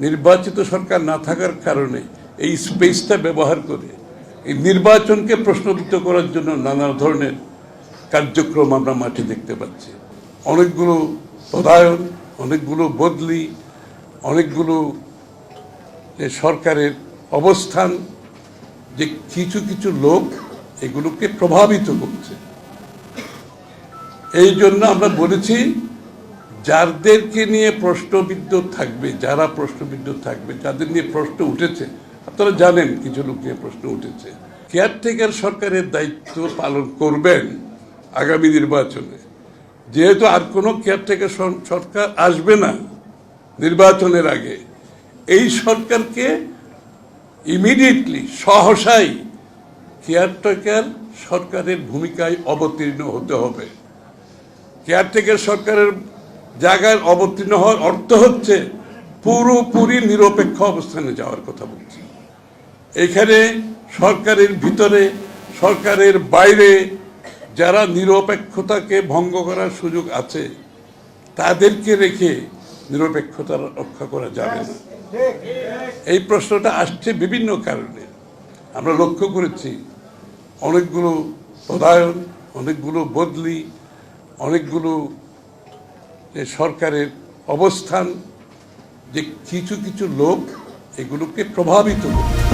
নির্বাচিত সরকার না থাকার কারণে এই স্পেসটা ব্যবহার করে এই নির্বাচনকে প্রশ্নবিদ্ধ করার জন্য নানা ধরনের কার্যক্রম আমরা মাঠে দেখতে পাচ্ছি। অনেকগুলো পদায়ন, অনেকগুলো বদলি, অনেকগুলো সরকারের অবস্থান, যে কিছু কিছু লোক এগুলোকে প্রভাবিত করছে। এই জন্য আমরা বলেছি যাদেরকে নিয়ে প্রশ্নবিদ্ধ থাকবে, যারা প্রশ্নবিদ্ধ থাকবে, যাদের নিয়ে প্রশ্ন উঠেছে, আপনারা জানেন কিছু লোক নিয়ে প্রশ্ন উঠেছে, কেয়ারটেকার সরকারের দায়িত্ব পালন করবেন আগামী নির্বাচনে। যেহেতু আর কোনো কেয়ারটেকার সরকার আসবে না নির্বাচনের আগে, এই সরকারকে ইমিডিয়েটলি সহসাই কেয়ারটেকার সরকারের ভূমিকায় অবতীর্ণ হতে হবে। কেয়ারটেকার সরকারের জায়গায় অবতীর্ণ হওয়ার অর্থ হচ্ছে পুরোপুরি নিরপেক্ষ অবস্থানে যাওয়ার কথা বলছি। এখানে সরকারের ভিতরে, সরকারের বাইরে যারা নিরপেক্ষতাকে ভঙ্গ করার সুযোগ আছে, তাদেরকে রেখে নিরপেক্ষতা রক্ষা করা যাবে না। এই প্রশ্নটা আসছে বিভিন্ন কারণে। আমরা লক্ষ্য করেছি অনেকগুলো পদায়ন, অনেকগুলো বদলি, অনেকগুলো সরকারের অবস্থান, যে কিছু কিছু লোক এগুলোকে প্রভাবিত করে।